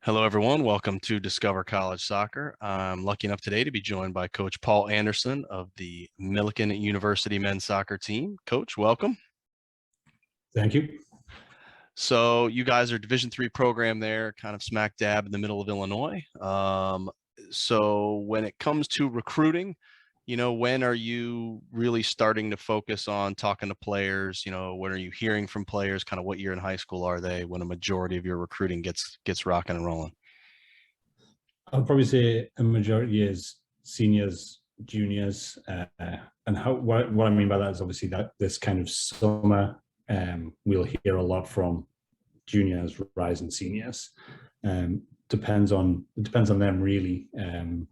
Hello, everyone. Welcome to Discover College Soccer. I'm lucky enough today to be joined by Coach Paul Anderson of the Millikin University men's soccer team. Coach, welcome. Thank you. So you guys are Division III program there, kind of smack dab in the middle of Illinois. So when it comes to recruiting, when are you really starting to focus on talking to players? When are you hearing from players? Kind of what year in high school are they when a majority of your recruiting gets rocking and rolling? I'll probably say a majority is seniors, juniors, and what I mean by that is obviously that this kind of summer we'll hear a lot from juniors, rising seniors. Depends on them really,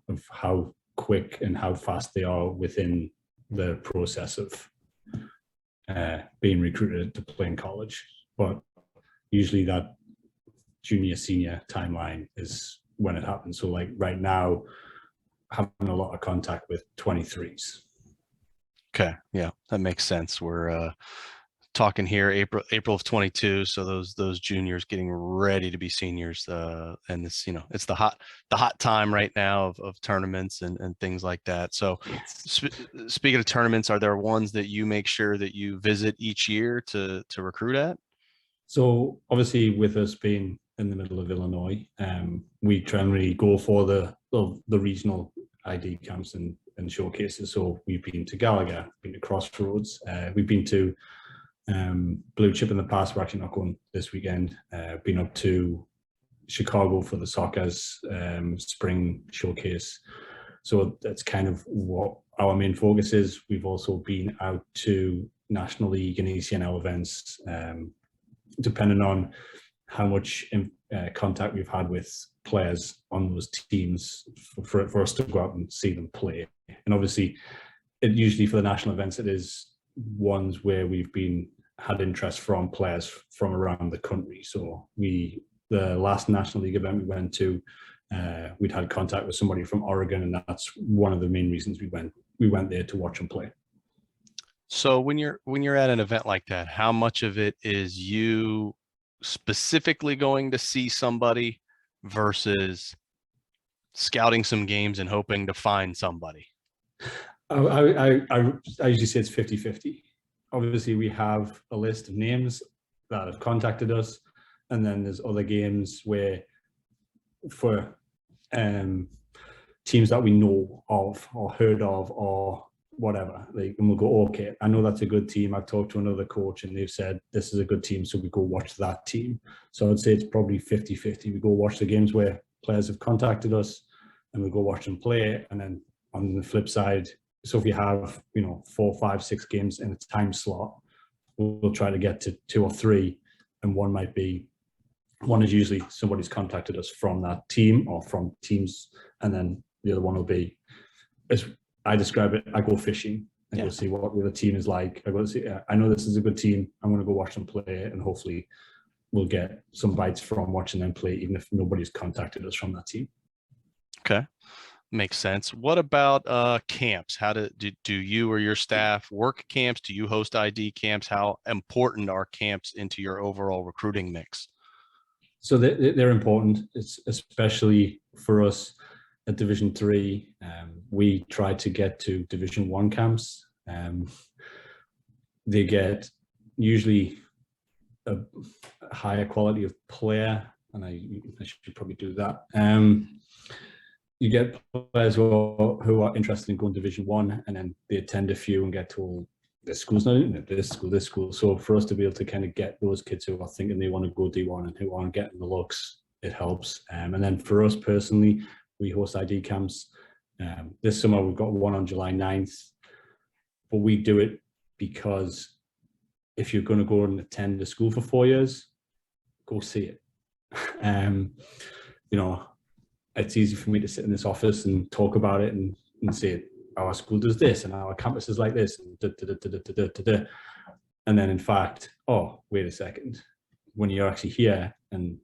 of how quick and how fast they are within the process of being recruited to play in college. But usually that junior senior timeline is when it happens. So like right now, having a lot of contact with 23s. Okay, yeah, that makes sense. We're talking here April of 22, so those juniors getting ready to be seniors, and it's the hot time right now of tournaments and things like that. So speaking of tournaments, are there ones that you make sure that you visit each year to recruit at? So obviously with us being in the middle of Illinois, we generally go for the regional ID camps and showcases. So we've been to Gallagher, been to Crossroads, we've been to Blue Chip in the past. We're actually not going this weekend. Been up to Chicago for the Soccer's spring showcase. So that's kind of what our main focus is. We've also been out to National League and ECNL events, depending on how much contact we've had with players on those teams for us to go out and see them play. And obviously, usually for the national events, it is ones where we've had interest from players from around the country. So the last National League event we went to, we'd had contact with somebody from Oregon, and that's one of the main reasons we went there to watch them play. So when you're at an event like that, how much of it is you specifically going to see somebody versus scouting some games and hoping to find somebody? I usually say it's 50-50. Obviously, we have a list of names that have contacted us, and then there's other games where for teams that we know of or heard of or whatever, and we'll go, okay, I know that's a good team. I've talked to another coach and they've said this is a good team, so we go watch that team. So I'd say it's probably 50-50. We go watch the games where players have contacted us and we go watch them play. And then on the flip side, so if you have 4, 5, 6 games in a time slot, we'll try to get to 2 or 3, and one is usually somebody's contacted us from that team or from teams, and then the other one will be, as I describe it, I go fishing and go see what the other team is like. I go see, I know this is a good team. I'm going to go watch them play, and hopefully we'll get some bites from watching them play, even if nobody's contacted us from that team. Okay, makes sense. What about camps? How do you or your staff work camps? Do you host ID camps? How important are camps into your overall recruiting mix? So they're important. It's especially for us at Division III. We try to get to Division I camps. They get usually a higher quality of player, and I should probably do that. You get players who are interested in going to Division I, and then they attend a few and get told this school's not in it, this school. So for us to be able to kind of get those kids who are thinking they want to go D1 and who aren't getting the looks, it helps. And then for us personally, we host ID camps. This summer we've got one on July 9th, but we do it because if you're going to go and attend a school for 4 years, go see it. It's easy for me to sit in this office and talk about it and say our school does this and our campus is like this and then in fact, oh, wait a second, when you're actually here and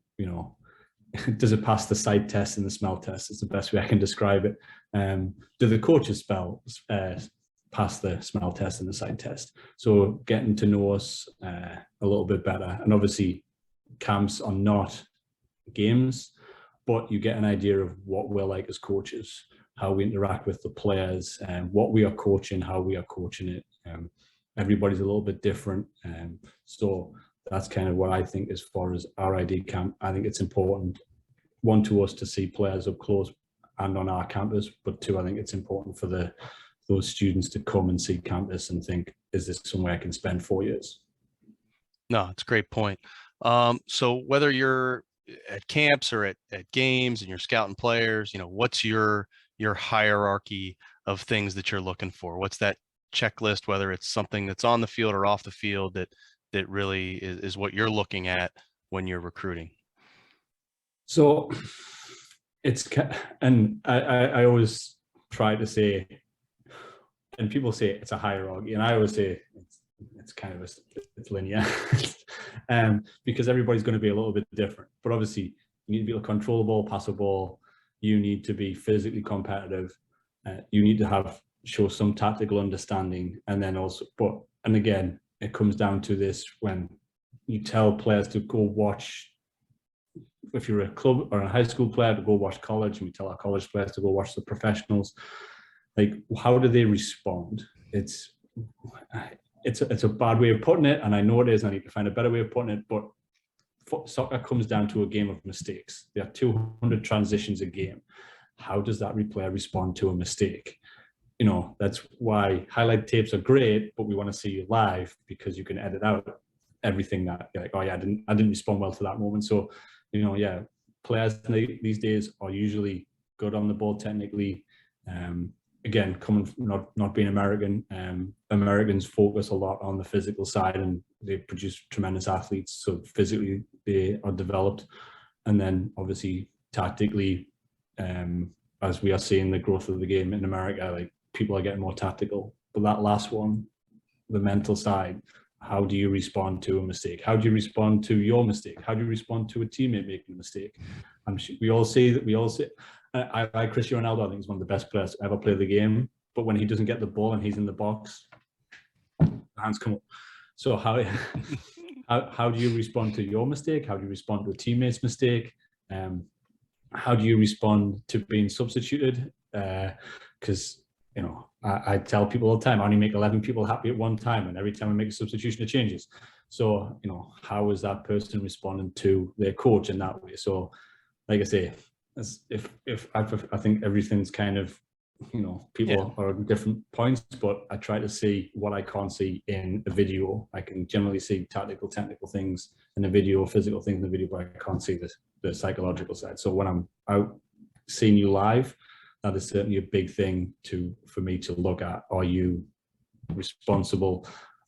does it pass the sight test and the smell test? It's the best way I can describe it. Do the coaches pass the smell test and the sight test? So getting to know us a little bit better. And obviously camps are not games, but you get an idea of what we're like as coaches, how we interact with the players, and what we are coaching, how we are coaching it. Everybody's a little bit different. So that's kind of what I think as far as our ID camp. I think it's important, one, to us to see players up close and on our campus, but two, I think it's important for those students to come and see campus and think, is this somewhere I can spend 4 years? No, it's a great point. So whether you're at camps or at games and you're scouting players, what's your hierarchy of things that you're looking for? What's that checklist, whether it's something that's on the field or off the field, that really is what you're looking at when you're recruiting? So and I always try to say, and people say it's a hierarchy, and I always say it's kind of it's linear, because everybody's going to be a little bit different. But obviously, you need to be able to control the ball, pass the ball. You need to be physically competitive. You need to show some tactical understanding, and then also, and again, it comes down to this: when you tell players to go watch, if you're a club or a high school player, to go watch college, and we tell our college players to go watch the professionals, like, how do they respond? It's a bad way of putting it, and I know it is, and I need to find a better way of putting it, but soccer comes down to a game of mistakes. There are 200 transitions a game. How does that player respond to a mistake? That's why highlight tapes are great, but we want to see you live, because you can edit out everything that you're like, oh yeah, I didn't respond well to that moment. So, players these days are usually good on the ball technically. Again, coming from not being American, Americans focus a lot on the physical side, and they produce tremendous athletes. So physically they are developed, and then obviously tactically, as we are seeing the growth of the game in America, like, people are getting more tactical. But that last one, the mental side, how do you respond to a mistake? How do you respond to your mistake? How do you respond to a teammate making a mistake? We all say that. I like Cristiano Ronaldo. I think he's one of the best players to ever play the game. But when he doesn't get the ball and he's in the box, the hands come up. So how do you respond to your mistake? How do you respond to a teammate's mistake? How do you respond to being substituted? Because I tell people all the time, I only make 11 people happy at one time, and every time I make a substitution, it changes. So how is that person responding to their coach in that way? So, like I say, I think everything's kind of, people are at different points, but I try to see what I can't see in a video. I can generally see technical things in a video, physical things in the video, but I can't see the psychological side. So when I'm out seeing you live, that is certainly a big thing for me to look at. Are you responsible?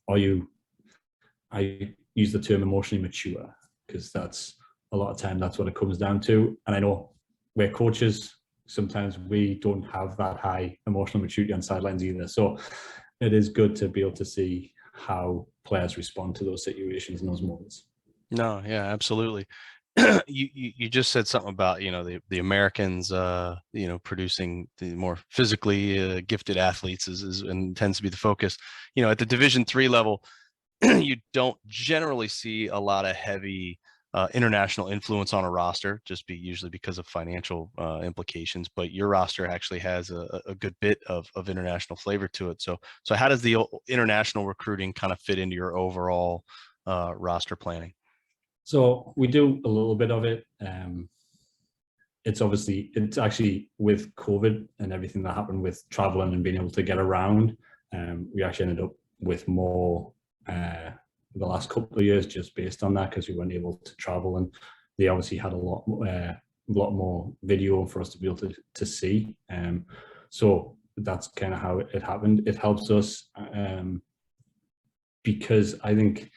I use the term emotionally mature, because that's a lot of time, that's what it comes down to. And I know we're coaches, sometimes we don't have that high emotional maturity on sidelines either. So it is good to be able to see how players respond to those situations and those moments. No, yeah, absolutely. You just said something about the Americans producing the more physically gifted athletes is and tends to be the focus. At the Division III level, you don't generally see a lot of heavy international influence on a roster, usually because of financial implications. But your roster actually has a good bit of international flavor to it. So how does the international recruiting kind of fit into your overall roster planning? So we do a little bit of it. It's actually with COVID and everything that happened with traveling and being able to get around, we actually ended up with more the last couple of years, just based on that, because we weren't able to travel, and they obviously had a lot more video for us to be able to see. So that's kind of how it happened. It helps us because I think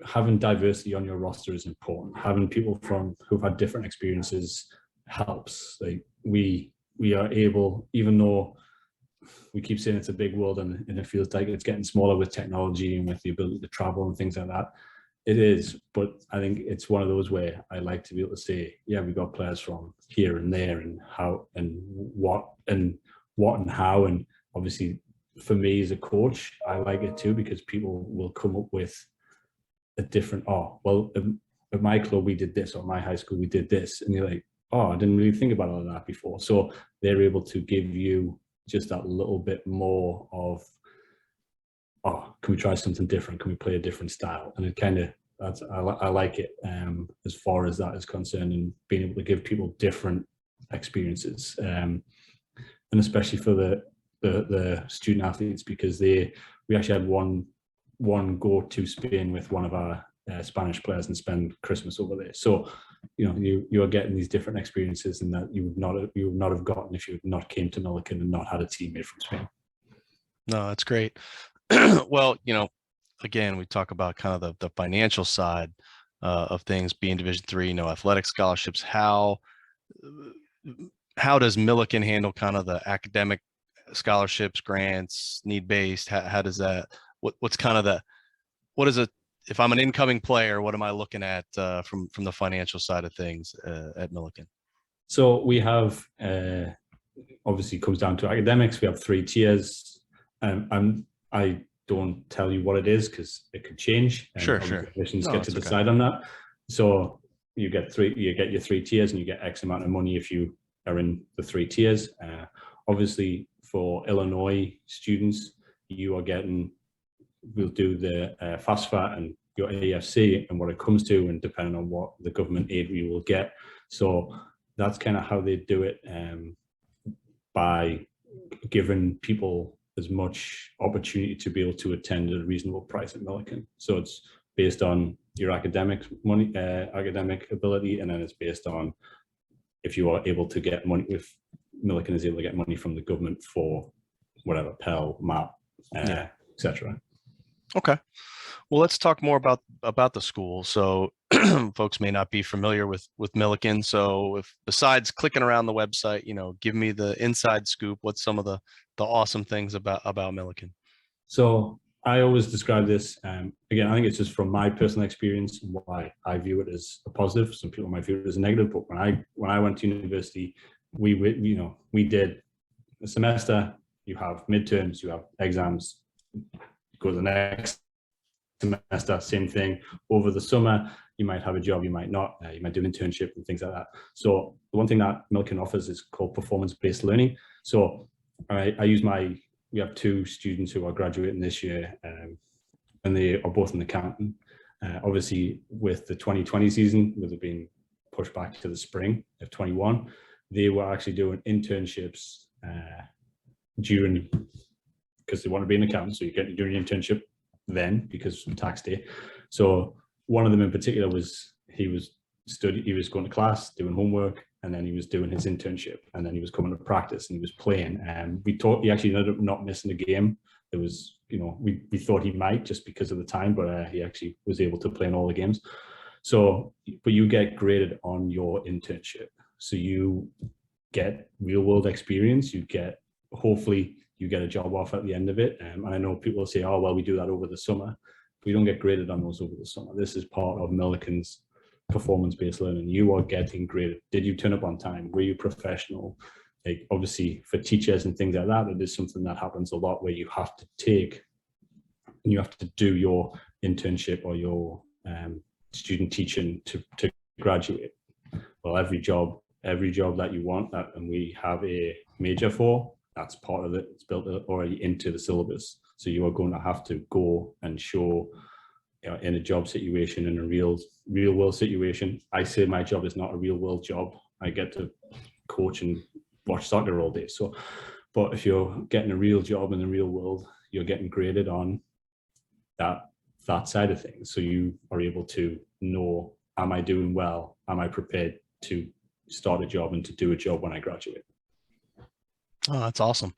having diversity on your roster is important. Having people who've had different experiences helps. Like we are able, even though we keep saying it's a big world and it feels like it's getting smaller with technology and with the ability to travel and things like that. It is, but I think it's one of those where I like to be able to say, yeah, we got players from here and there, and how and what and how. And obviously for me as a coach, I like it too, because people will come up with a different, at my club we did this, or my high school we did this, and you're like, oh, I didn't really think about all of that before. So they're able to give you just that little bit more of, oh, can we try something different? Can we play a different style? And it kind of, I like it as far as that is concerned, and being able to give people different experiences, and especially for the student athletes, because we actually had one go to Spain with one of our Spanish players and spend Christmas over there. So you are getting these different experiences, and that you would not have gotten if you had not came to Millikin and not had a teammate from Spain. No, that's great. Well, again, we talk about kind of the financial side of things, being Division III, no athletic scholarships. How does Millikin handle kind of the academic scholarships, grants, need-based? How does that, what's kind of what is it, if I'm an incoming player, what am I looking at from the financial side of things at Millikin? So we have, obviously it comes down to academics. We have 3 tiers. I don't tell you what it is because it could change. And Sure. Admissions No, get to that's okay. decide on that. So you get your 3 tiers, and you get X amount of money if you are in the 3 tiers. Obviously, for Illinois students, we'll do the FAFSA and your AFC and what it comes to, and depending on what the government aid we will get. So that's kind of how they do it, by giving people as much opportunity to be able to attend at a reasonable price at Millikin. So it's based on your academic ability, and then it's based on if you are able to get money. If Millikin is able to get money from the government for whatever, Pell, MAP, etc. Okay. Well, let's talk more about the school. So folks may not be familiar with Millikin. So if, besides clicking around the website, give me the inside scoop. What's some of the awesome things about Millikin? So I always describe this, again, I think it's just from my personal experience and why I view it as a positive. Some people might view it as a negative, but when I went to university, we did a semester, you have midterms, you have exams, go to the next semester, same thing. Over the summer, you might have a job, you might not, you might do an internship and things like that. So the one thing that Millikin offers is called performance-based learning. So we have 2 students who are graduating this year, and they are both in accounting. Obviously, with the 2020 season, with it being pushed back to the spring of 21, they were actually doing internships because they want to be an accountant. So you get doing an internship then because of tax day. So one of them in particular he was going to class, doing homework, and then he was doing his internship, and then he was coming to practice and he was playing. And he actually ended up not missing a game. It was, we thought he might just because of the time, but he actually was able to play in all the games. So, but you get graded on your internship. So you get real world experience. Hopefully you get a job offer at the end of it. And I know people say, oh, well, we do that over the summer. We don't get graded on those over the summer. This is part of Millikin's performance-based learning. You are getting graded. Did you turn up on time? Were you professional? Like, obviously for teachers and things like that, it is something that happens a lot, where you have to do your internship or your student teaching to graduate. Well, every job that you want that, and we have a major for, that's part of it. It's built already into the syllabus. So you are going to have to go and show, in a job situation, in a real world situation. I say my job is not a real world job. I get to coach and watch soccer all day. So, but if you're getting a real job in the real world, you're getting graded on that side of things. So you are able to know, am I doing well? Am I prepared to start a job and to do a job when I graduate? Oh, that's awesome.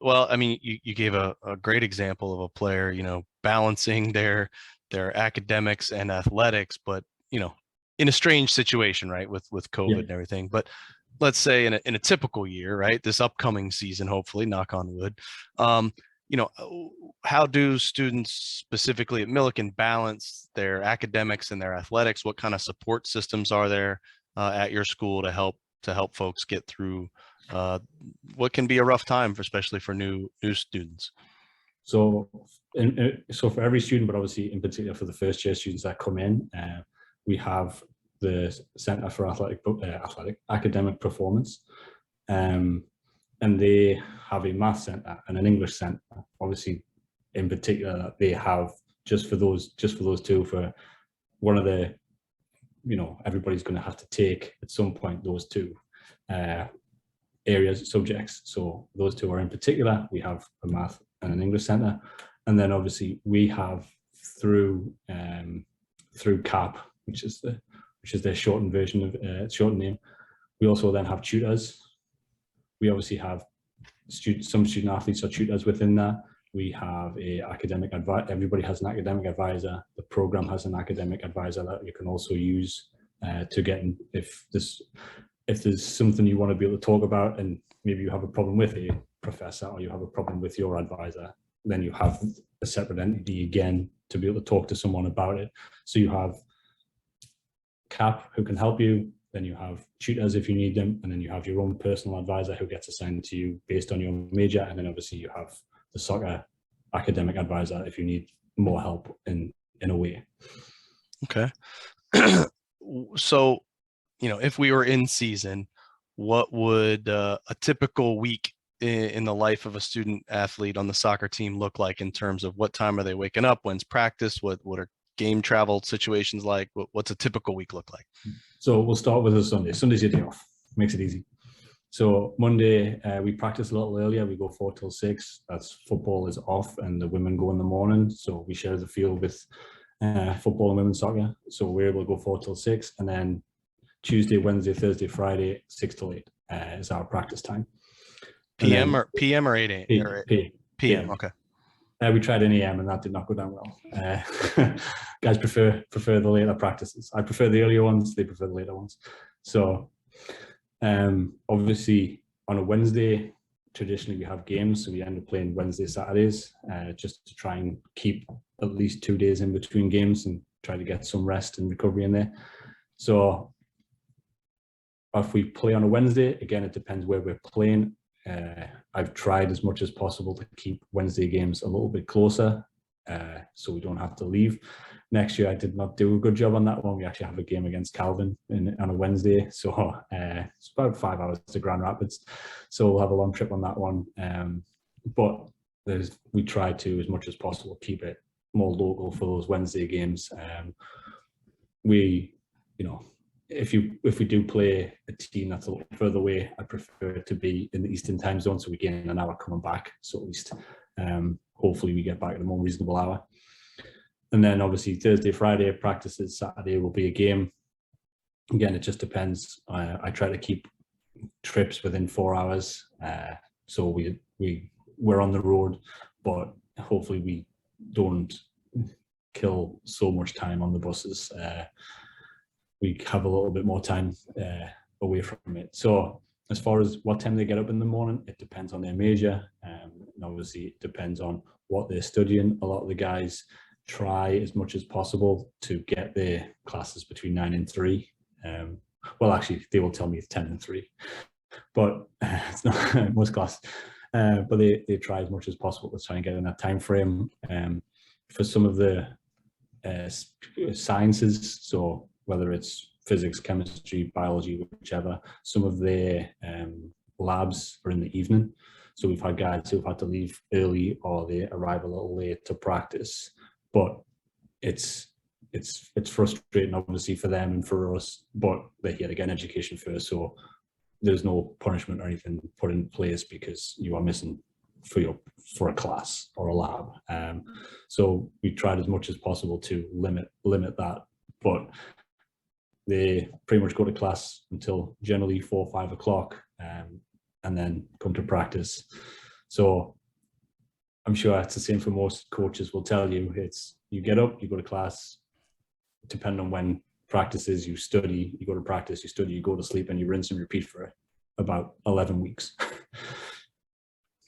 Well, I mean, you gave a great example of a player, balancing their academics and athletics, but in a strange situation, right, with COVID and everything. But let's say in a typical year, right, this upcoming season, hopefully, knock on wood, how do students specifically at Millikin balance their academics and their athletics? What kind of support systems are there at your school to help folks get through what can be a rough time, especially for new students? So for every student, but obviously in particular for the first year students that come in, we have the Centre for Academic Performance, and they have a math centre and an English centre. Obviously, in particular, they have just for those two, for one of the, everybody's going to have to take at some point those two areas, subjects. So those two are in particular. We have a math and an English centre, and then obviously we have through CAP, which is their shortened version of shortened name. We also then have tutors. We obviously have some student athletes are tutors within that. We have a academic advisor. Everybody has an academic advisor. The program has an academic advisor that you can also use to get in, if there's something you want to be able to talk about, and maybe you have a problem with a professor or you have a problem with your advisor, then you have a separate entity again to be able to talk to someone about it. So you have CAP who can help you, then you have tutors if you need them, and then you have your own personal advisor who gets assigned to you based on your major, and then obviously you have the soccer academic advisor if you need more help in a way. Okay. So, if we were in season, what would a typical week in the life of a student athlete on the soccer team look like in terms of what time are they waking up? When's practice? What are game travel situations like? What's a typical week look like? So we'll start with a Sunday. Sunday's your day off. Makes it easy. So Monday, we practice a little earlier. We go 4 till 6. That's football is off and the women go in the morning. So we share the field with football and women's soccer. So we're able to go 4 till 6. And then Tuesday, Wednesday, Thursday, Friday, 6 till 8 is our practice time. PM or 8 a.m. PM. Okay. We tried an AM and that did not go down well. Guys prefer the later practices. I prefer the earlier ones. They prefer the later ones. So obviously on a Wednesday, traditionally we have games. So we end up playing Wednesday, Saturdays, just to try and keep at least 2 days in between games and try to get some rest and recovery in there. So if we play on a Wednesday, again, it depends where we're playing. I've tried as much as possible to keep Wednesday games a little bit closer, so we don't have to leave. Next year, I did not do a good job on that one. We actually have a game against Calvin on a Wednesday, so it's about 5 hours to Grand Rapids, so we'll have a long trip on that one. But we try to, as much as possible, keep it more local for those Wednesday games. If we do play a team that's a little further away, I prefer it to be in the Eastern time zone, so we gain an hour coming back. So at least hopefully we get back at a more reasonable hour. And then obviously Thursday, Friday practices, Saturday will be a game. Again, it just depends. I try to keep trips within 4 hours. So we're on the road, but hopefully we don't kill so much time on the buses. We have a little bit more time away from it. So as far as what time they get up in the morning, it depends on their major. And obviously it depends on what they're studying. A lot of the guys try as much as possible to get their classes between 9 and 3. Well, actually, they will tell me it's 10 and 3, but it's not most classes. But they try as much as possible to try and get in that time frame. For some of the sciences, so whether it's physics, chemistry, biology, whichever, some of their labs are in the evening. So we've had guys who've had to leave early or they arrive a little late to practice. But it's frustrating, obviously, for them and for us. But they're here to get an education first, so there's no punishment or anything put in place because you are missing for a class or a lab. So we tried as much as possible to limit that, but they pretty much go to class until generally 4 or 5 o'clock, and then come to practice. So I'm sure it's the same for most coaches will tell you. It's you get up, you go to class, depending on when practice is, you study, you go to practice, you study, you go to sleep, and you rinse and repeat for about 11 weeks.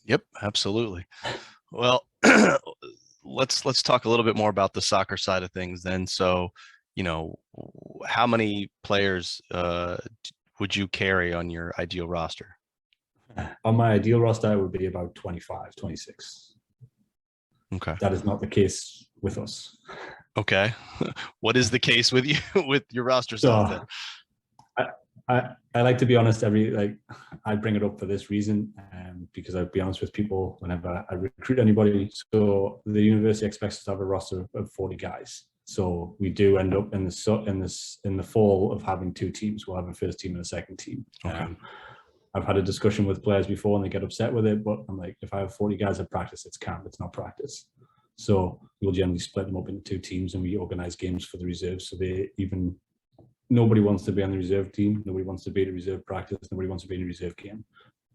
Yep, absolutely. Well, let's talk a little bit more about the soccer side of things then. So, how many players would you carry on your ideal roster? On my ideal roster, it would be about 25, 26. Okay. That is not the case with us. Okay. What is the case with you with your roster size then? So I, I like to be honest. I bring it up for this reason, because I'd be honest with people whenever I recruit anybody. So the university expects us to have a roster of 40 guys. So we do end up in the fall of having two teams. We'll have a first team and a second team. Okay. I've had a discussion with players before and they get upset with it, but I'm like, if I have 40 guys at practice, it's camp, it's not practice. So we'll generally split them up into two teams and we organize games for the reserves. So nobody wants to be on the reserve team. Nobody wants to be at a reserve practice. Nobody wants to be in a reserve game.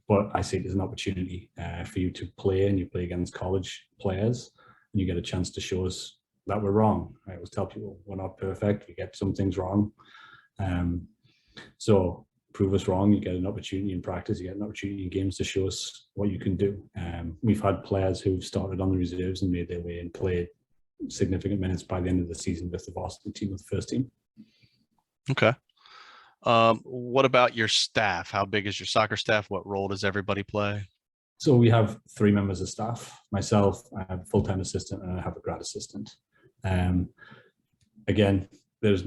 But I see it as an opportunity for you to play, and you play against college players and you get a chance to show us that we're wrong. I always tell people we're not perfect. We get some things wrong. So prove us wrong. You get an opportunity in practice. You get an opportunity in games to show us what you can do. We've had players who've started on the reserves and made their way and played significant minutes by the end of the season with the varsity team, with the first team. Okay. What about your staff? How big is your soccer staff? What role does everybody play? So we have 3 members of staff. Myself, I have a full-time assistant, and I have a grad assistant. Again, there's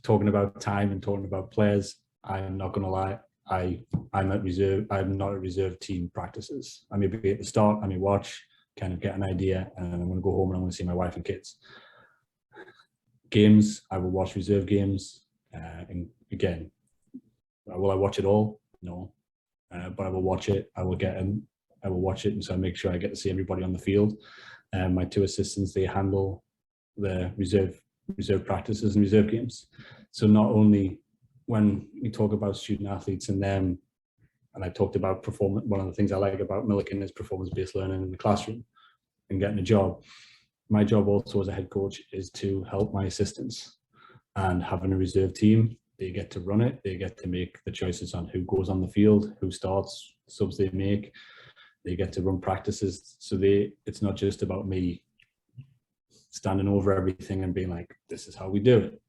talking about time and talking about players. I'm not going to lie. I'm at reserve. I'm not at reserve team practices. I may be at the start. I may watch, kind of get an idea, and I'm going to go home and I'm going to see my wife and kids. Games, I will watch reserve games. And again, will I watch it all? No, but I will watch it. I will watch it, and so I make sure I get to see everybody on the field. My 2 assistants, they handle the reserve practices and reserve games. So not only when we talk about student athletes and them, and I talked about performance, one of the things I like about Millikin is performance-based learning in the classroom and getting a job. My job also as a head coach is to help my assistants, and having a reserve team, they get to run it. They get to make the choices on who goes on the field, who starts, subs they make. They get to run practices. So it's not just about me standing over everything and being like, this is how we do it.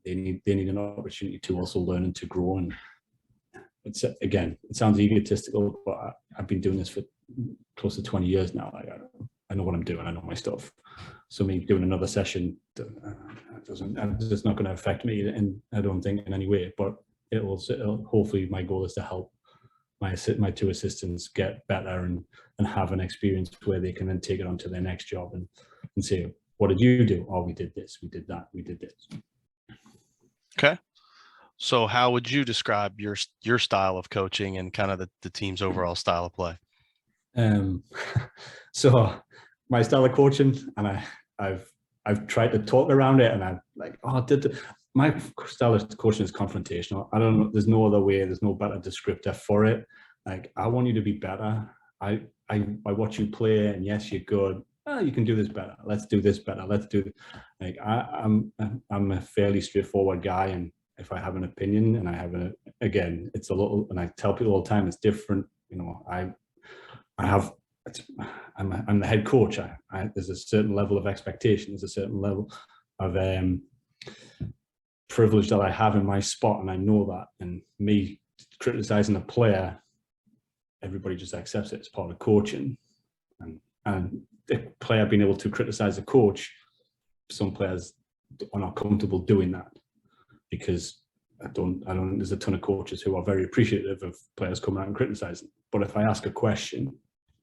They need an opportunity to also learn and to grow. And it's, again, it sounds egotistical, but I've been doing this for close to 20 years now. I know what I'm doing. I know my stuff. So me doing another session, it's not going to affect me, and I don't think in any way. But it'll hopefully, my goal is to help my 2 assistants get better and have an experience where they can then take it on to their next job and say, what did you do? Oh, we did this, we did that, we did this. Okay. So how would you describe your style of coaching and kind of the team's overall style of play? So my style of coaching, and I've tried to talk around it, and I'm like, my style of coaching is confrontational. I don't know. There's no other way. There's no better descriptor for it. Like, I want you to be better. I watch you play, and yes, you're good. Oh, you can do this better. Let's do this better. Let's do. Like, I'm a fairly straightforward guy, and if I have an opinion, and I have again, it's a little, and I tell people all the time, it's different. You know, I'm the head coach. There's a certain level of expectation. There's a certain level of privilege that I have in my spot, and I know that. And me criticizing a player, everybody just accepts it as part of coaching. And the player being able to criticize a coach, some players are not comfortable doing that, because there's a ton of coaches who are very appreciative of players coming out and criticizing. But if I ask a question,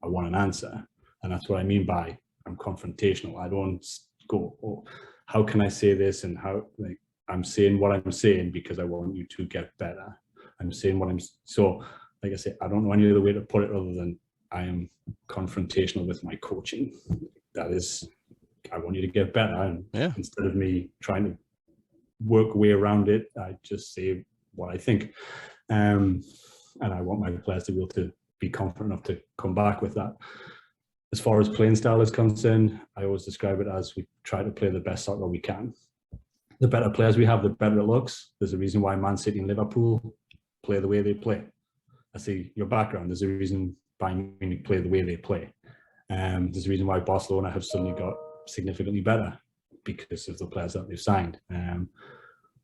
I want an answer. And that's what I mean by I'm confrontational. I don't go, oh, how can I say this? And how, like, I'm saying what I'm saying because I want you to get better. I'm saying what so like I say, I don't know any other way to put it other than I am confrontational with my coaching. That is, I want you to get better. And instead of me trying to work a way around it, I just say what I think. And I want my players to be able to be confident enough to come back with that. As far as playing style is concerned, I always describe it as we try to play the best soccer we can. The better players we have, the better it looks. There's a reason why Man City and Liverpool play the way they play. I see your background. There's a reason Bayern Munich play the way they play. There's a reason why Barcelona have suddenly got significantly better because of the players that they've signed.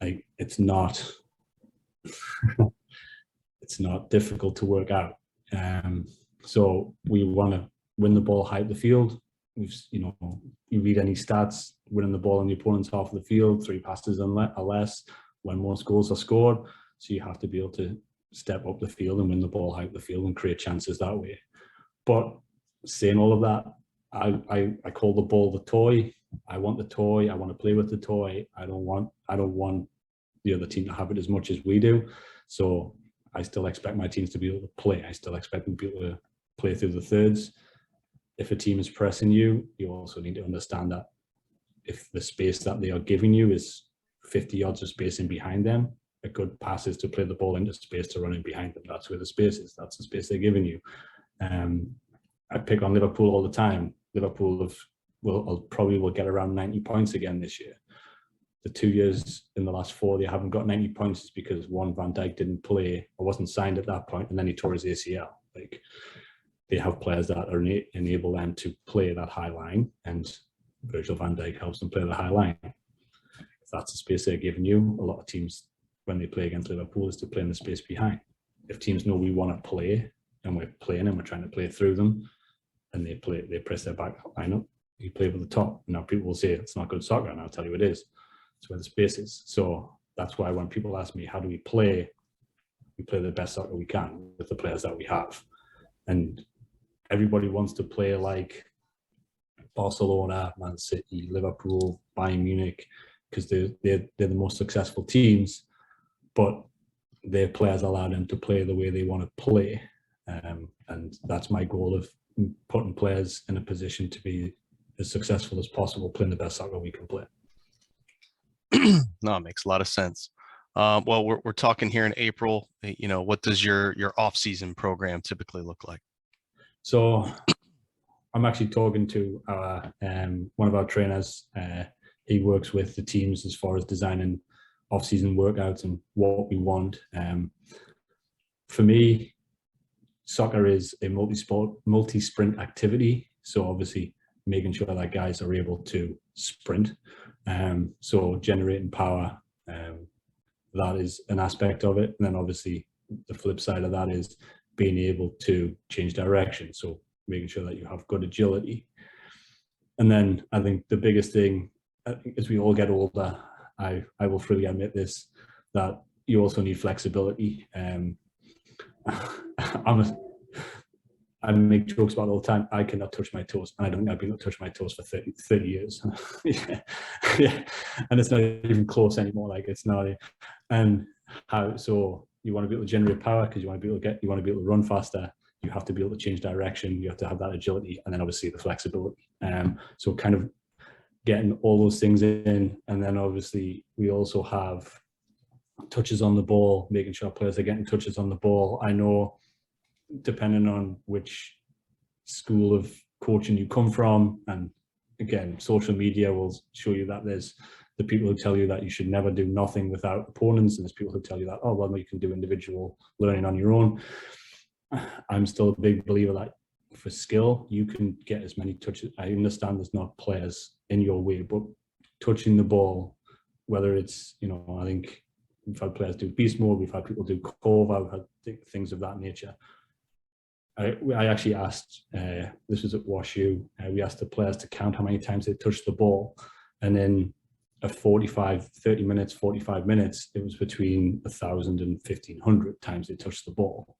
Like, it's not it's not difficult to work out. So we want to win the ball high at the field. you read any stats, winning the ball on the opponent's half of the field, 3 passes or less, when most goals are scored. So you have to be able to step up the field and win the ball out the field and create chances that way. But saying all of that, I call the ball the toy. I want the toy. I want to play with the toy. I don't want the other team to have it as much as we do. So I still expect my teams to be able to play. I still expect them to be able to play through the thirds. If a team is pressing you, you also need to understand that if the space that they are giving you is 50 yards of space in behind them, a good pass is to play the ball into space to run in behind them. That's where the space is. That's the space they're giving you. I pick on Liverpool all the time. Liverpool probably will get around 90 points again this year. The 2 years in the last 4 they haven't got 90 points is because one, Van Dijk didn't play or wasn't signed at that point, and then he tore his ACL. Like, they have players that are enable them to play that high line, and Virgil van Dijk helps them play the high line. If that's the space they're giving you, a lot of teams, when they play against Liverpool, is to play in the space behind. If teams know we want to play and we're playing and we're trying to play through them, and they press their back line up, you play with the top. Now people will say it's not good soccer, and I'll tell you it is. It's where the space is. So that's why when people ask me how do we play the best soccer we can with the players that we have. And everybody wants to play like Barcelona, Man City, Liverpool, Bayern Munich, because they're the most successful teams, but their players allow them to play the way they want to play. And that's my goal of putting players in a position to be as successful as possible, playing the best soccer we can play. No, it makes a lot of sense. Well, we're talking here in April. What does your off-season program typically look like? So I'm actually talking to one of our trainers. He works with the teams as far as designing off-season workouts and what we want. For me, soccer is a multi-sprint activity. So obviously making sure that guys are able to sprint. So generating power, that is an aspect of it. And then obviously the flip side of that is being able to change direction. So making sure that you have good agility. And then I think the biggest thing, as we all get older, I will freely admit this, that you also need flexibility. I make jokes about it all the time. I cannot touch my toes, and I don't think I've been able to touch my toes for 30 years. Yeah. And it's not even close anymore. Like, it's not. And so you want to be able to generate power because you want to be able to run faster. You have to be able to change direction. You have to have that agility, and then obviously the flexibility. So kind of getting all those things in, and then obviously we also have touches on the ball, making sure players are getting touches on the ball. I know, depending on which school of coaching you come from, and again, social media will show you that there's the people who tell you that you should never do nothing without opponents, and there's people who tell you that, oh, well, you can do individual learning on your own. I'm still a big believer that for skill, you can get as many touches. I understand there's not players in your way, but touching the ball, whether it's, I think we've had players do beast mode, we've had people do Cova, we've had things of that nature. I actually asked, this was at WashU, we asked the players to count how many times they touched the ball, and in a 45 minutes, it was between 1,000 and 1,500 times they touched the ball.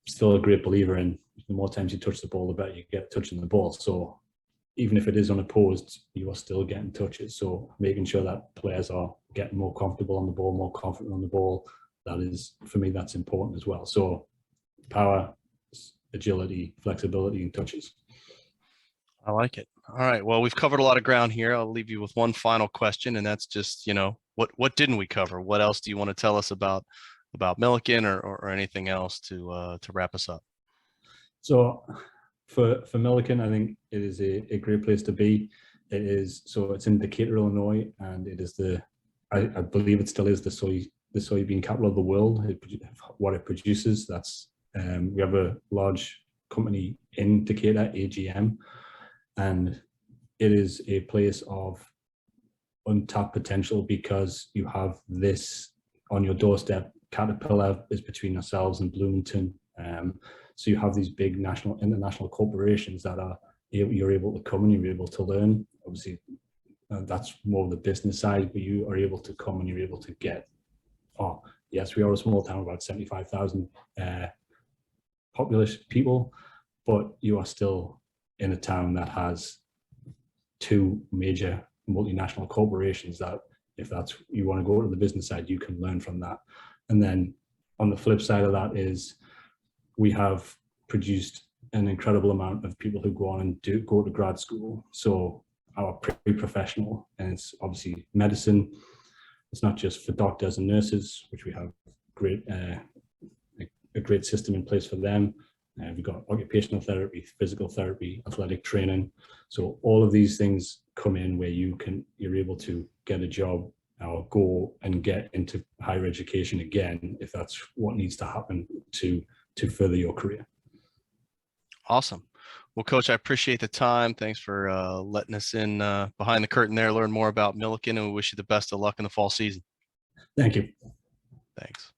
Still a great believer in the more times you touch the ball, the better you get touching the ball. So even if it is unopposed, you are still getting touches. So making sure that players are getting more comfortable on the ball, more confident on the ball, that is, for me, that's important as well. So power, agility, flexibility, and touches. I like it. All right. Well, we've covered a lot of ground here. I'll leave you with one final question, and that's just, what didn't we cover? What else do you want to tell us about Millikin or anything else to wrap us up? So for Millikin, I think it is a great place to be. It's in Decatur, Illinois, and it is I believe it still is the soybean capital of the world. What it produces, we have a large company in Decatur, AGM, and it is a place of untapped potential because you have this on your doorstep. Caterpillar is between yourselves and Bloomington. So you have these big international corporations that are you're able to come and you're able to learn. Obviously, that's more of the business side, but you are able to come and you're able to get, oh, yes, we are a small town, about 75,000 populous people, but you are still in a town that has 2 major multinational corporations that if that's you want to go to the business side, you can learn from that. And then on the flip side of that is we have produced an incredible amount of people who go on and go to grad school. So our pre-professional, and it's obviously medicine. It's not just for doctors and nurses, which we have a great system in place for them. We've got occupational therapy, physical therapy, athletic training. So all of these things come in where you're able to get a job or go and get into higher education again, if that's what needs to happen to further your career. Awesome. Well, Coach, I appreciate the time. Thanks for letting us in behind the curtain there, learn more about Millikin, and we wish you the best of luck in the fall season. Thank you. Thanks.